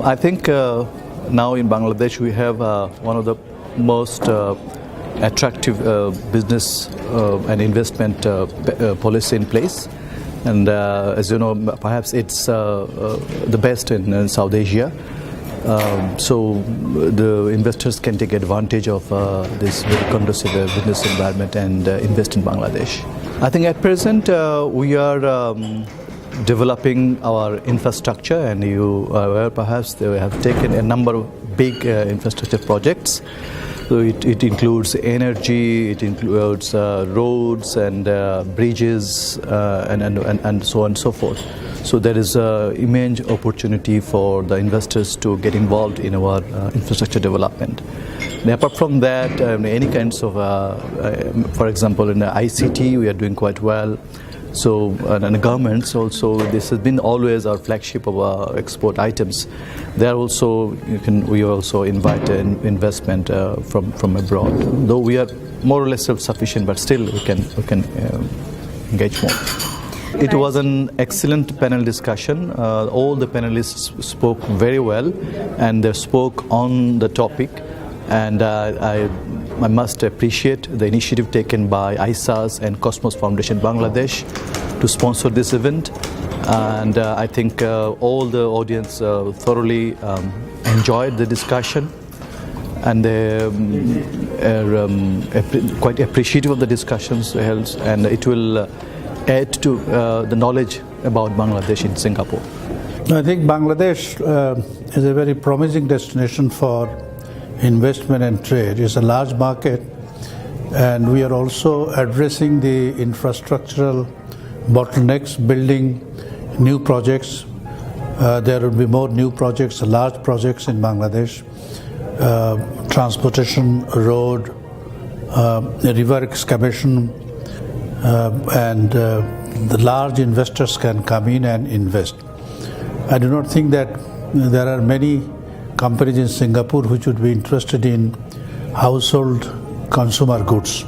I think now in Bangladesh we have one of the most attractive business and investment policy in place, and as you know, perhaps it's the best in South Asia. So the investors can take advantage of this very conducive business environment and invest in Bangladesh. I think at present we are developing our infrastructure, and you are aware perhaps they have taken a number of big infrastructure projects. So it includes energy, it includes roads and bridges and so on and so forth. So there is immense opportunity for the investors to get involved in our infrastructure development. And apart from that, any kinds of, for example, in the ICT we are doing quite well. So and the governments also, this has been always our flagship of our export items. There also we also invite investment from abroad. Though we are more or less self-sufficient, but still we can engage more. It was an excellent panel discussion. All the panelists spoke very well, and they spoke on the topic. And I must appreciate the initiative taken by ISAS and Cosmos Foundation Bangladesh to sponsor this event. And I think all the audience thoroughly enjoyed the discussion, and they are quite appreciative of the discussions held, and it will add to the knowledge about Bangladesh in Singapore. I think Bangladesh is a very promising destination for investment and trade. It's a large market, and we are also addressing the infrastructural bottlenecks, building new projects. There will be more new projects, large projects in Bangladesh, transportation, road, river excavation, and the large investors can come in and invest. I do not think that there are many companies in Singapore which would be interested in household consumer goods.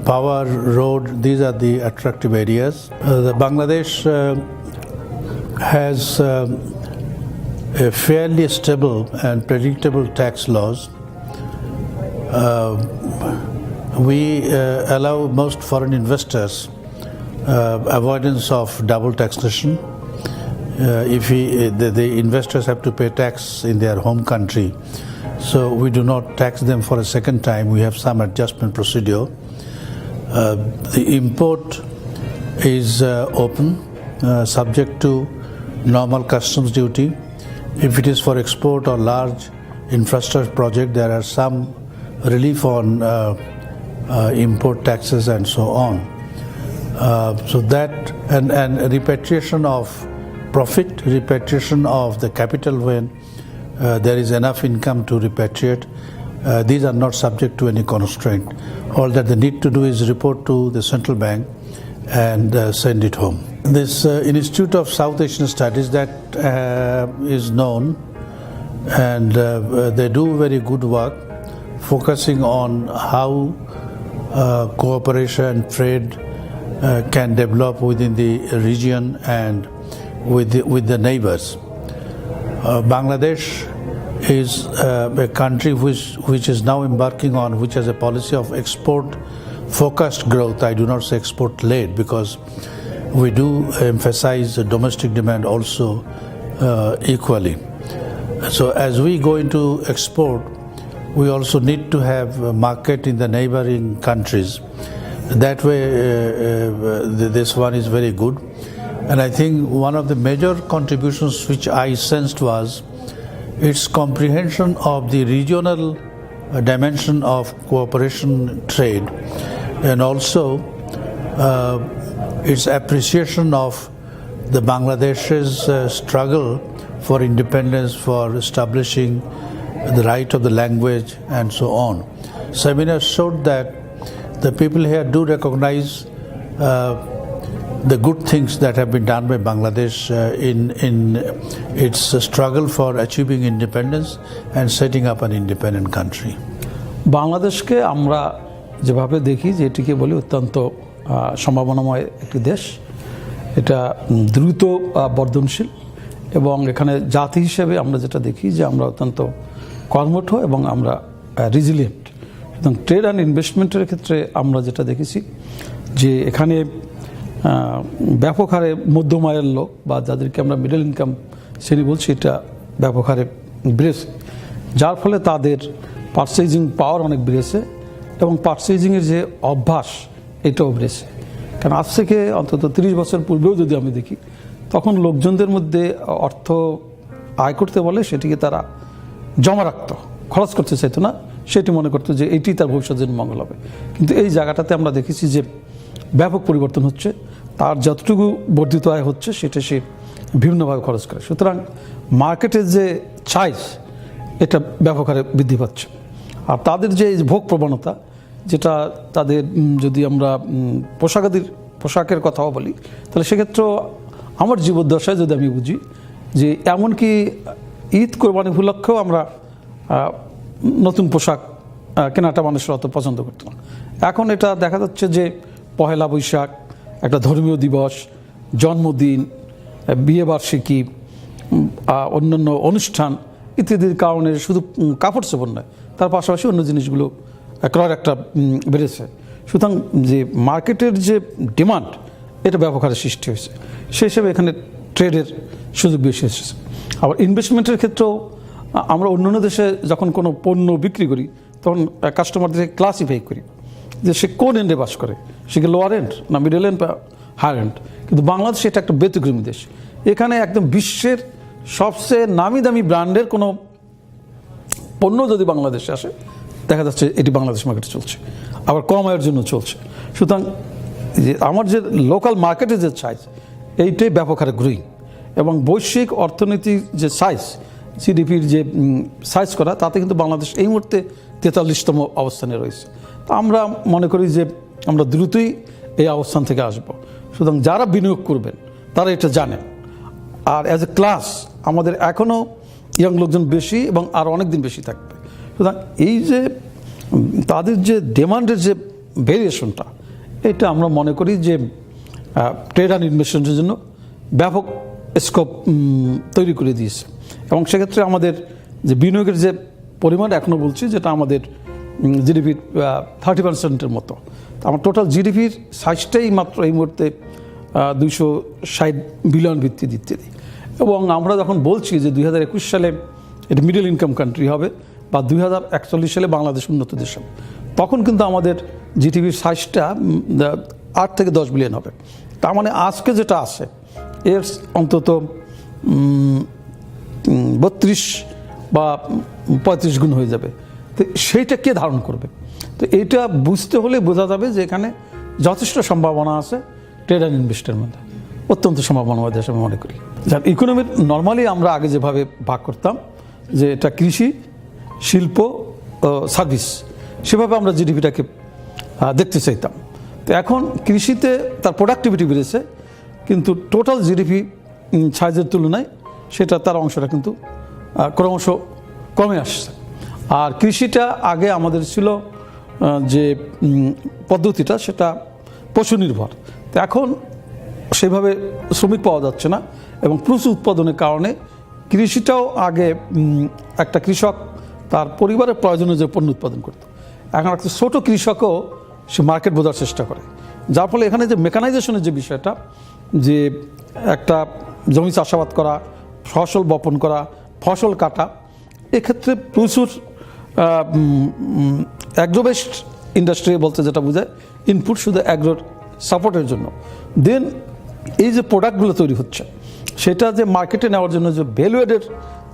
Power, road, these are the attractive areas. The Bangladesh has a fairly stable and predictable tax laws. We allow most foreign investors avoidance of double taxation. If the investors have to pay tax in their home country, so we do not tax them for a second time. We have some adjustment procedure. The import is open, subject to normal customs duty. If it is for export or large infrastructure project, there are some relief on import taxes and so on. So that and repatriation of profit, repatriation of the capital when there is enough income to repatriate, these are not subject to any constraint. All that they need to do is report to the central bank and send it home. This Institute of South Asian Studies that is known, and they do very good work focusing on how cooperation, trade can develop within the region and with the neighbors. Bangladesh is a country which is now embarking on, which has a policy of export-focused growth. I do not say export-led, because we do emphasize the domestic demand also equally. So as we go into export, we also need to have a market in the neighboring countries. That way, this one is very good. And I think one of the major contributions which I sensed was its comprehension of the regional dimension of cooperation trade, and also its appreciation of the Bangladesh's struggle for independence, for establishing the right of the language and so on. Seminars showed that the people here do recognize the good things that have been done by Bangladesh in its struggle for achieving independence and setting up an independent country. বাংলাদেশকে আমরা যেভাবে দেখি যে এটিকে বলি অত্যন্ত সম্ভাবনাময় একটি দেশ, এটা দ্রুত বর্ধনশীল এবং এখানে জাতি হিসেবে আমরা যেটা দেখি যে আমরা অত্যন্ত কর্মঠ এবং আমরা রেজিলিয়েন্ট। সুতরাং ট্রেড অ্যান্ড ইনভেস্টমেন্টের ক্ষেত্রে আমরা যেটা দেখেছি যে এখানে ব্যাপক হারে মধ্যম আয়ের লোক বা যাদেরকে আমরা মিডল ইনকাম শ্রেণী বলছি, এটা ব্যাপক হারে বেড়েছে, যার ফলে তাদের পারচেজিং পাওয়ার অনেক বেড়েছে এবং পারচেজিংয়ের যে অভ্যাস এটাও বেড়েছে। কারণ আজ থেকে অন্তত 30 বছর পূর্বেও যদি আমি দেখি, তখন লোকজনদের মধ্যে অর্থ আয় করতে বলে সেটিকে তারা জমা রাখত, খরচ করতে চাইতো না, সেটি মনে করতো যে এইটি তার ভবিষ্যতের মঙ্গল হবে। কিন্তু এই জায়গাটাতে আমরা দেখেছি যে ব্যাপক পরিবর্তন হচ্ছে, তার যতটুকু বর্ধিত আয় হচ্ছে সেটা সে বিভিন্নভাবে খরচ করে। সুতরাং মার্কেটের যে চাইজ এটা ব্যাপক হারে বৃদ্ধি পাচ্ছে। আর তাদের যে ভোগ প্রবণতা, যেটা তাদের যদি আমরা পোশাকের কথাও বলি, তাহলে সেক্ষেত্রেও আমার জীবদ্দশায় যদি আমি বুঝি যে এমনকি ঈদ কোরবানি উপলক্ষেও আমরা নতুন পোশাক কেনাটা মানুষের অত পছন্দ করত না। এখন এটা দেখা যাচ্ছে যে পহেলা বৈশাখ, একটা ধর্মীয় দিবস, জন্মদিন, বিয়েবার্ষিকী, অন্যান্য অনুষ্ঠান ইত্যাদির কারণে শুধু কাপড় চোপড় নয়, তার পাশাপাশি অন্য জিনিসগুলো ক্রয়ের একটা বেড়েছে। সুতরাং যে মার্কেটের যে ডিমান্ড এটা ব্যাপক হারে সৃষ্টি হয়েছে, সেই হিসেবে এখানে ট্রেডের সুযোগ বেশি এসেছে। আবার ইনভেস্টমেন্টের ক্ষেত্রেও আমরা অন্যান্য দেশে যখন কোনো পণ্য বিক্রি করি তখন কাস্টমারদের ক্লাসিফাই করি যে সে কোন এন্ডে বাস করে, সে কি লোয়ার এন্ড না মিডল এন্ড বা হায়ার এন্ড। কিন্তু বাংলাদেশ এটা একটা ব্যতিক্রমী দেশ। এখানে একদম বিশ্বের সবচেয়ে নামি দামি ব্র্যান্ডের কোনো পণ্য যদি বাংলাদেশে আসে, দেখা যাচ্ছে এটি বাংলাদেশ মার্কেটে চলছে, আবার কম আয়ের জন্য চলছে। সুতরাং যে আমার যে লোকাল মার্কেটের যে সাইজ, এইটাই ব্যাপক হারে গ্রোয়িং। এবং বৈশ্বিক অর্থনীতির যে সাইজ, জিডিপির যে সাইজ করা, তাতে কিন্তু বাংলাদেশ এই মুহূর্তে 43তম অবস্থানে রয়েছে। তো আমরা মনে করি যে আমরা দ্রুতই এই অবস্থান থেকে আসব। সুতরাং যারা বিনিয়োগ করবেন তারা এটা জানেন। আর অ্যাজ এ ক্লাস আমাদের এখনও ইয়াং লোকজন বেশি এবং আর অনেক দিন বেশি থাকবে। সুতরাং এই যে তাদের যে ডিমান্ডের যে ভেরিয়েশনটা, এটা আমরা মনে করি যে ট্রেড অ্যান্ড ইনভেস্টমেন্টের জন্য ব্যাপক স্কোপ তৈরি করে দিয়েছে। এবং সেক্ষেত্রে আমাদের যে বিনিয়োগের যে পরিমাণ এখনও বলছি, যেটা আমাদের জিডিপির 30% মতো, আমার টোটাল জিডিপির সাইজটাই মাত্র এই মুহূর্তে 260 বিলিয়ন ভিত্তি ইত্যাদি। এবং আমরা যখন বলছি যে 2021 সালে এটা মিডল ইনকাম কান্ট্রি হবে বা 2041 সালে বাংলাদেশ উন্নত দেশ হবে, তখন কিন্তু আমাদের জিডিপির সাইজটা 8 থেকে 10 বিলিয়ন হবে। তার মানে আজকে যেটা আছে এর অন্তত 32 বা 35 গুণ হয়ে যাবে। তো সেইটা কে ধারণ করবে? তো এইটা বুঝতে হলে বোঝা যাবে যে এখানে যথেষ্ট সম্ভাবনা আছে ট্রেড অ্যান্ড ইনভেস্টের মধ্যে, অত্যন্ত সম্ভাবনা দেশ আমি মনে করি। যার ইকোনমির নর্মালি আমরা আগে যেভাবে ভাগ করতাম যে এটা কৃষি, শিল্প, সার্ভিস, সেভাবে আমরা জিডিপিটাকে দেখতে চাইতাম। তো এখন কৃষিতে তার প্রোডাক্টিভিটি বেড়েছে, কিন্তু টোটাল জিডিপি সাইজের তুলনায় সেটা তার অংশটা কিন্তু ক্রমশ কমে আসছে। আর কৃষিটা আগে আমাদের ছিল যে পদ্ধতিটা, সেটা পশু নির্ভর। তো এখন সেভাবে শ্রমিক পাওয়া যাচ্ছে না এবং প্রচুর উৎপাদনের কারণে কৃষিটাও আগে একটা কৃষক তার পরিবারের প্রয়োজনীয় যে পণ্য উৎপাদন করত, এখন একটা ছোটো কৃষকও সে মার্কেট বোঝার চেষ্টা করে। যার ফলে এখানে যে মেকানাইজেশনের যে বিষয়টা, যে একটা জমি চাষাবাদ করা, ফসল বপন করা, ফসল কাটা, এক্ষেত্রে প্রচুর অ্যাগ্রোবেস্ট ইন্ডাস্ট্রি বলতে যেটা বোঝায় ইনপুট শুধু অ্যাগ্রোর সাপোর্টের জন্য। দেন এই যে প্রোডাক্টগুলো তৈরি হচ্ছে, সেটা যে মার্কেটে নেওয়ার জন্য যে ভ্যালু এডের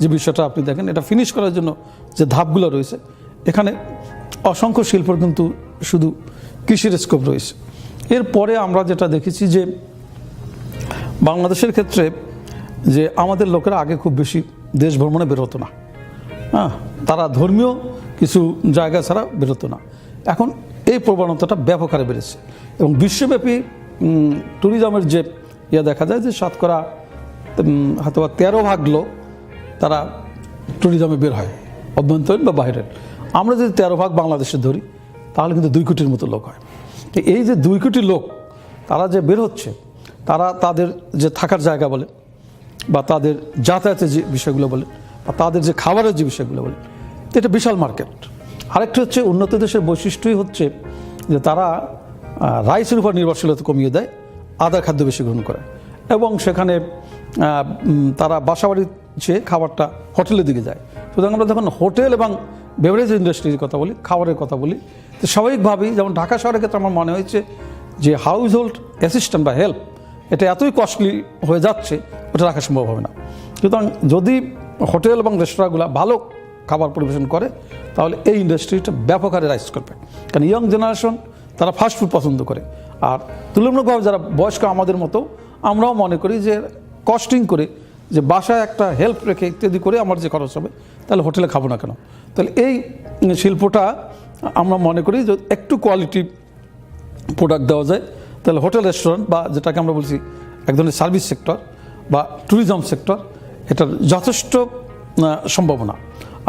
যে বিষয়টা আপনি দেখেন, এটা ফিনিশ করার জন্য যে ধাপগুলো রয়েছে, এখানে অসংখ্য শিল্পর কিন্তু শুধু কৃষির স্কোপ রয়েছে। এরপরে আমরা যেটা দেখেছি যে বাংলাদেশের ক্ষেত্রে যে আমাদের লোকেরা আগে খুব বেশি দেশ ভ্রমণে বেরোতো না, হ্যাঁ, তারা ধর্মীয় কিছু জায়গা ছাড়া বেরোতো না। এখন এই প্রবণতাটা ব্যাপক হারে বেড়েছে এবং বিশ্বব্যাপী ট্যুরিজমের যে দেখা যায় যে শতকরা হয়তো 13 ভাগ লোক তারা ট্যুরিজমে বের হয়, অভ্যন্তরীণ বা বাইরের। আমরা যদি 13 ভাগ বাংলাদেশে ধরি তাহলে কিন্তু 2 কোটির মতো লোক হয়। তো এই যে 2 কোটি লোক তারা যে বের হচ্ছে, তারা তাদের যে থাকার জায়গা বলে বা তাদের যাতায়াতের যে বিষয়গুলো বলেন বা তাদের যে খাবারের যে বিষয়গুলো বলেন, তো এটা বিশাল মার্কেট। আরেকটা হচ্ছে উন্নত দেশের বৈশিষ্ট্যই হচ্ছে যে তারা রাইসের উপর নির্ভরশীলতা কমিয়ে দেয়, আদার খাদ্য বেশি গ্রহণ করে, এবং সেখানে তারা বাসাবাড়ির চেয়ে খাবারটা হোটেলের দিকে যায়। সুতরাং আমরা যখন হোটেল এবং বেভারেজ ইন্ডাস্ট্রির কথা বলি, খাবারের কথা বলি, তো স্বাভাবিকভাবেই যেমন ঢাকা শহরের ক্ষেত্রে আমার মনে হয়েছে যে হাউস হোল্ড অ্যাসিস্ট্যান্ট বা হেল্প এটা এতই কস্টলি হয়ে যাচ্ছে, ওটা রাখা সম্ভব হবে না। সুতরাং যদি হোটেল এবং রেস্তোরাঁগুলো ভালো খাবার পরিবেশন করে তাহলে এই ইন্ডাস্ট্রিটা ব্যাপক হারে রাইজ করবে। কারণ ইয়ং জেনারেশন তারা ফাস্ট ফুড পছন্দ করে, আর তুলনামূলকভাবে যারা বয়স্ক আমাদের মতো আমরাও মনে করি যে কস্টিং করে যে বাসায় একটা হেল্প রেখে ইত্যাদি করে আমার যে খরচ হবে তাহলে হোটেলে খাবো না কেন। তাহলে এই শিল্পটা আমরা মনে করি যে একটু কোয়ালিটি প্রোডাক্ট দেওয়া যায় তাহলে হোটেল রেস্টুরেন্ট বা যেটাকে আমরা বলছি এক ধরনের সার্ভিস সেক্টর বা ট্যুরিজম সেক্টর, এটার যথেষ্ট সম্ভাবনা।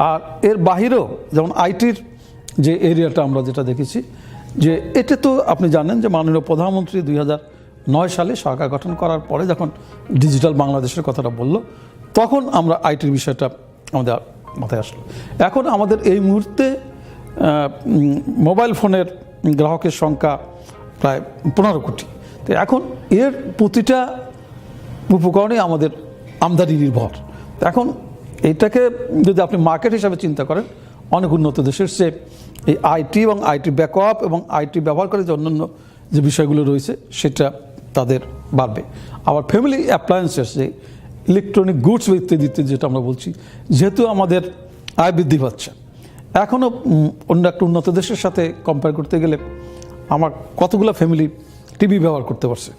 আর এর বাহিরেও যেমন আইটির যে এরিয়াটা আমরা যেটা দেখেছি যে এটা তো আপনি জানেন যে মাননীয় প্রধানমন্ত্রী 2009 সালে সরকার গঠন করার পরে যখন ডিজিটাল বাংলাদেশের কথাটা বলল, তখন আমরা আইটির বিষয়টা আমাদের মাথায় আসলো। এখন আমাদের এই মুহূর্তে মোবাইল ফোনের গ্রাহকের সংখ্যা প্রায় 15 কোটি। তো এখন এর প্রতিটা উপকরণে আমাদের আমদানি নির্ভর। এখন এইটাকে যদি আপনি মার্কেট হিসাবে চিন্তা করেন, অনেক উন্নত দেশের চেয়ে এই আইটি এবং আইটি ব্যাকআপ এবং আইটি ব্যবহার করে যে অন্যান্য যে বিষয়গুলো রয়েছে সেটা তাদের বাড়বে। আবার ফ্যামিলি অ্যাপ্লায়েন্সেস যে ইলেকট্রনিক গুডস ইত্যাদি ইত্যাদি যেটা আমরা বলছি, যেহেতু আমাদের আয় বৃদ্ধি পাচ্ছে, এখনও অন্য একটা উন্নত দেশের সাথে কম্পেয়ার করতে গেলে আমার কতগুলো ফ্যামিলি টিভি ব্যবহার করতে পারছে,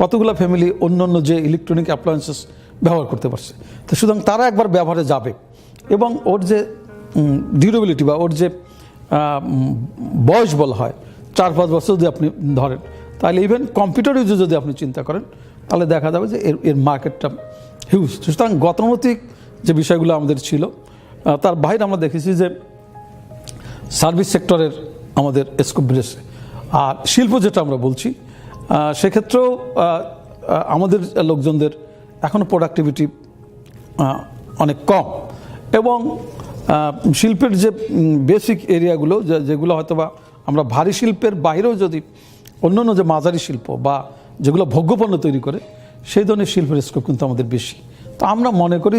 কতগুলো ফ্যামিলি অন্য অন্য যে ইলেকট্রনিক অ্যাপ্লায়েন্সেস ব্যবহার করতে পারছে। তো সুতরাং তারা একবার ব্যবহারে যাবে এবং ওর যে ডিউরেবিলিটি বা ওর যে বয়স বলা হয় 4-5 বছর যদি আপনি ধরেন, তাহলে ইভেন কম্পিউটার ইউজে যদি আপনি চিন্তা করেন তাহলে দেখা যাবে যে এর মার্কেটটা হিউজ। সুতরাং গতানুগতিক যে বিষয়গুলো আমাদের ছিল তার বাইরে আমরা দেখেছি যে সার্ভিস সেক্টরের আমাদের স্কোপ বেড়েছে। আর শিল্প যেটা আমরা বলছি সেক্ষেত্রেও আমাদের লোকজনদের এখনও প্রোডাক্টিভিটি অনেক কম, এবং শিল্পের যে বেসিক এরিয়াগুলো যেগুলো হয়তো বা আমরা ভারী শিল্পের বাইরেও যদি অন্যান্য যে মাঝারি শিল্প বা যেগুলো ভোগ্যপণ্য তৈরি করে সেই ধরনের শিল্পের স্কোপ কিন্তু আমাদের বেশি। তো আমরা মনে করি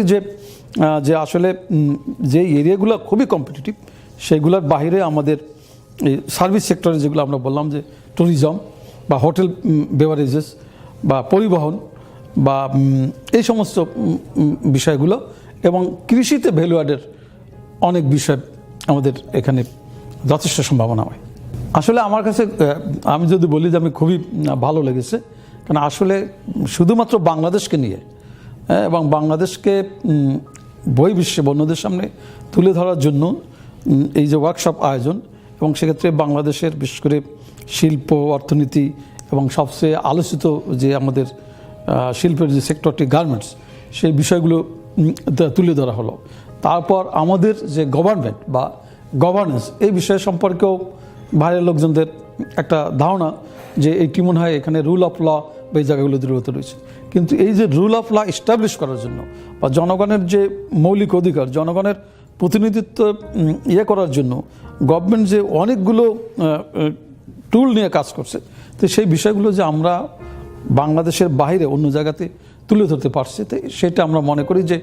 যে আসলে যে এরিয়াগুলো খুবই কম্পিটিটিভ সেগুলোর বাইরে আমাদের এই সার্ভিস সেক্টরে যেগুলো আমরা বললাম যে ট্যুরিজম বা হোটেল বেভারেজেস বা পরিবহন বা এই সমস্ত বিষয়গুলো এবং কৃষিতে ভ্যালু অ্যাডের অনেক বিষয় আমাদের এখানে যথেষ্ট সম্ভাবনা হয়। আসলে আমার কাছে আমি যদি বলি যে আমি খুবই ভালো লেগেছে, কারণ আসলে শুধুমাত্র বাংলাদেশকে নিয়ে এবং বাংলাদেশকে বহির্বিশ্বে অন্যদের সামনে তুলে ধরার জন্য এই যে ওয়ার্কশপ আয়োজন, এবং সেক্ষেত্রে বাংলাদেশের বিশেষ করে শিল্প অর্থনীতি এবং সবচেয়ে আলোচিত যে আমাদের শিল্পের যে সেক্টরটি গার্মেন্টস, সেই বিষয়গুলো তুলে ধরা হলো। তারপর আমাদের যে গভর্নমেন্ট বা গভর্নেন্স এই বিষয় সম্পর্কেও বাইরের লোকজনদের একটা ধারণা যে এইটি মনে হয় এখানে রুল অফ ল বা এই জায়গাগুলো দূরত্ব রয়েছে। কিন্তু এই যে রুল অফ ল এস্টাবলিশ করার জন্য বা জনগণের যে মৌলিক অধিকার, জনগণের প্রতিনিধিত্ব করার জন্য গভর্নমেন্ট যে অনেকগুলো টুল নিয়ে কাজ করছে, তো সেই বিষয়গুলো যে আমরা বাংলাদেশের বাইরে অন্য জায়গাতে তুলে ধরতে পারছি, তো সেটা আমরা মনে করি যে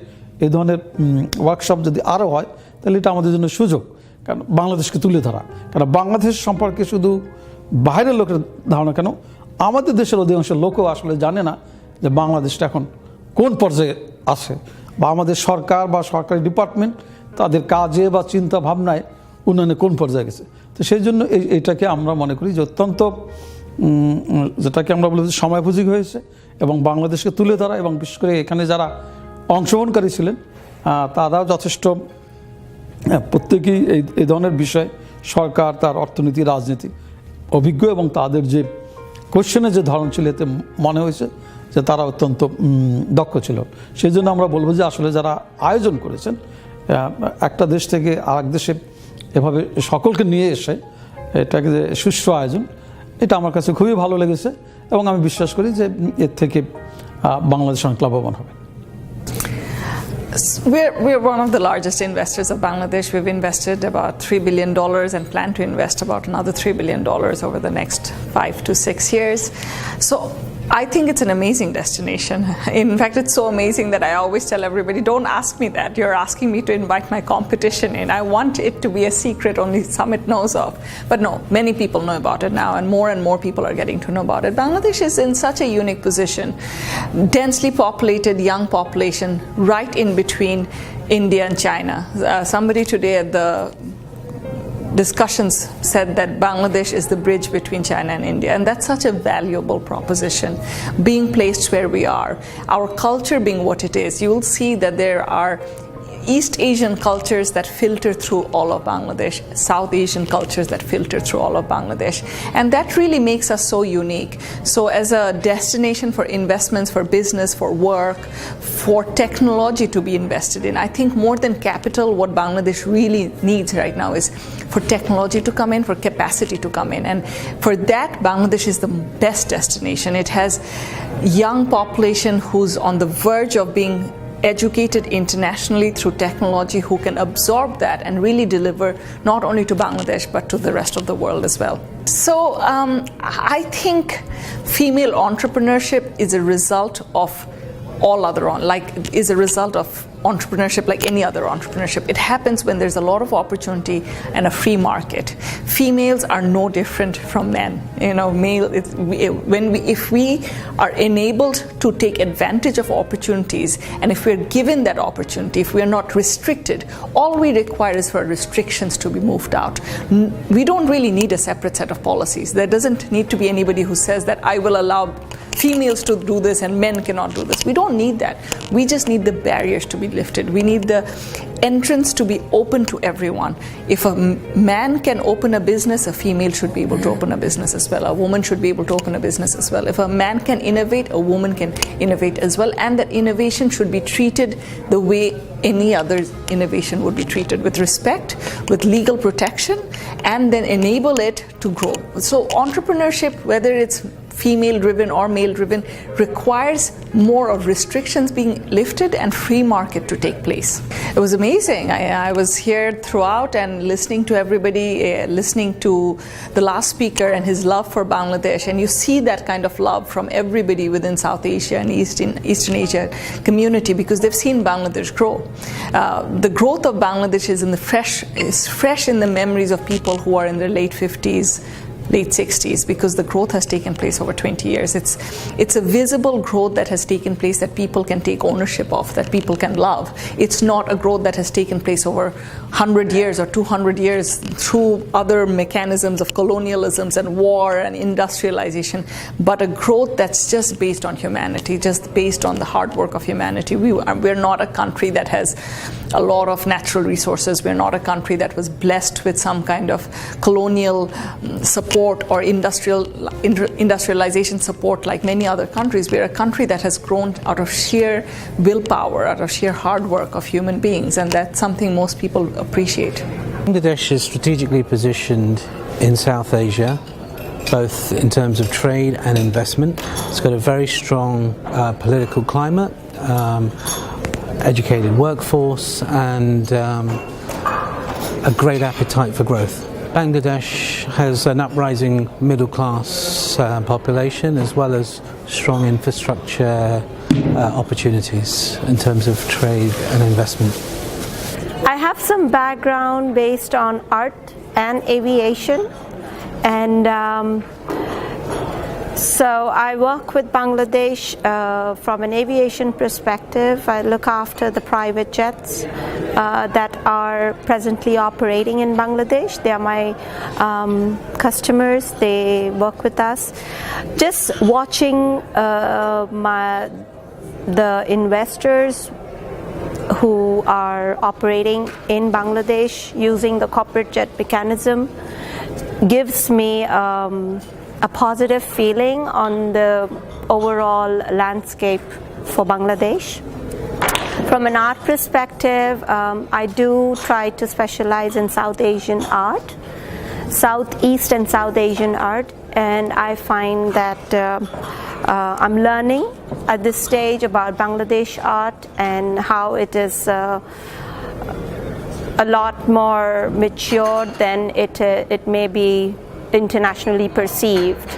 এই ধরনের ওয়ার্কশপ যদি আরও হয় তাহলে এটা আমাদের জন্য সুযোগ, কারণ বাংলাদেশকে তুলে ধরা। কারণ বাংলাদেশ সম্পর্কে শুধু বাইরের লোকের ধারণা কেন, আমাদের দেশের অধিকাংশ লোকও আসলে জানে না যে বাংলাদেশটা এখন কোন পর্যায়ে আছে, বা আমাদের সরকার বা সরকারি ডিপার্টমেন্ট তাদের কাজে বা চিন্তা ভাবনায় উন্নয়নে কোন পর্যায়ে গেছে। তো সেই জন্য এইটাকে আমরা মনে করি যে অত্যন্ত যেটাকে আমরা বলি সময়োপযোগী হয়েছে, এবং বাংলাদেশকে তুলে ধরা এবং বিশেষ করে এখানে যারা অংশগ্রহণকারী ছিলেন তারাও যথেষ্ট প্রত্যেকেই এই ধরনের বিষয় সরকার তার অর্থনীতি রাজনীতি অভিজ্ঞ, এবং তাদের যে কোশ্চেনের যে ধরন ছিল এতে মনে হয়েছে যে তারা অত্যন্ত দক্ষ ছিল। সেই জন্য আমরা বলবো যে আসলে যারা আয়োজন করেছেন একটা দেশ থেকে আরেক দেশে এভাবে সকলকে নিয়ে এসে এটাকে যে সুষ্ঠু আয়োজন, এটা আমার কাছে খুবই ভালো লেগেছে, এবং আমি বিশ্বাস করি যে এর থেকে বাংলাদেশ অনেক লাভবান হবে। We're one of the largest investors of Bangladesh. We've invested about $3 billion and plan to invest about another $3 billion over the next 5 to 6 years. So I think it's an amazing destination. In fact, it's so amazing that I always tell everybody, don't ask me that. You're asking me to invite my competition in. I want it to be a secret only Summit knows of. But no, many people know about it now, and more people are getting to know about it. Bangladesh is in such a unique position. Densely populated, young population, right in between India and China. Somebody today at the discussions said that Bangladesh is the bridge between China and India, and that's such a valuable proposition, being placed where we are, our culture being what it is. You will see that there are East Asian cultures that filter through all of Bangladesh, South Asian cultures that filter through all of Bangladesh, and that really makes us so unique. So as a destination for investments, for business, for work, for technology to be invested in, I think more than capital, what Bangladesh really needs right now is for technology to come in, for capacity to come in, and for that Bangladesh is the best destination. It has young population who's on the verge of being educated internationally through technology, who can absorb that and really deliver not only to Bangladesh but to the rest of the world as well. So I think female entrepreneurship is a result of entrepreneurship like any other entrepreneurship. It happens when there's a lot of opportunity and a free market. Females are no different from men. If we are enabled to take advantage of opportunities, and if we're given that opportunity, if we're not restricted, all we require is for restrictions to be moved out. We don't really need a separate set of policies. There doesn't need to be anybody who says that I will allow females to do this and men cannot do this. We don't need that. We just need the barriers to be lifted. We need the entrance to be open to everyone. If a man can open a business, a female should be able to open a business as well. A woman should be able to open a business as well. If a man can innovate, a woman can innovate as well. And that innovation should be treated the way any other innovation would be treated, with respect, with legal protection, and then enable it to grow. So entrepreneurship, whether it's female-driven or male-driven, requires more of restrictions being lifted and free market to take place. It was amazing. I was here throughout and listening to everybody, listening to the last speaker and his love for Bangladesh, and you see that kind of love from everybody within South Asia and Eastern Asia community, because they've seen Bangladesh grow. The growth of Bangladesh is fresh in the memories of people who are in their late 50s, late 60s, because the growth has taken place over 20 years. It's a visible growth that has taken place that people can take ownership of, that people can love. It's not a growth that has taken place over 100 years or 200 years through other mechanisms of colonialisms and war and industrialization, but a growth that's just based on humanity, just based on the hard work of humanity. We're not a country that has a lot of natural resources. We're not a country that was blessed with some kind of colonial support or industrialization support like many other countries. We're a country that has grown out of sheer willpower, out of sheer hard work of human beings, and that's something most people appreciate. Bangladesh is strategically positioned in South Asia, both in terms of trade and investment. It's got a very strong political climate, educated workforce, and a great appetite for growth. Bangladesh has an uprising middle class population, as well as strong infrastructure opportunities in terms of trade and investment. I have some background based on art and aviation, and so I work with Bangladesh from an aviation perspective. I look after the private jets that are presently operating in Bangladesh. They are my customers. They work with us. Just watching the investors who are operating in Bangladesh using the corporate jet mechanism gives me a positive feeling on the overall landscape for Bangladesh. From an art perspective, I do try to specialize in South Asian art, Southeast and South Asian art, and I find that I'm learning at this stage about Bangladesh art and how it is a lot more mature than it may be internationally perceived.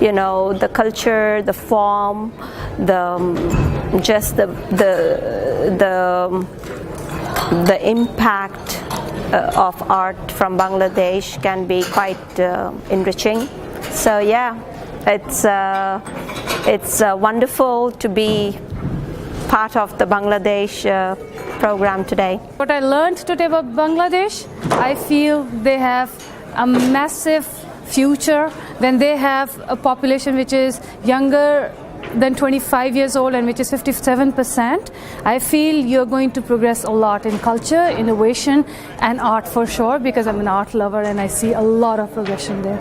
You know, the culture, the form, just the impact of art from Bangladesh can be quite enriching. So yeah, it's wonderful to be part of the Bangladesh program today. What I learned today about Bangladesh, I feel they have a massive future when they have a population which is younger than 25 years old and which is 57%. I feel you're going to progress a lot in culture, innovation and art for sure, because I'm an art lover and I see a lot of progression there.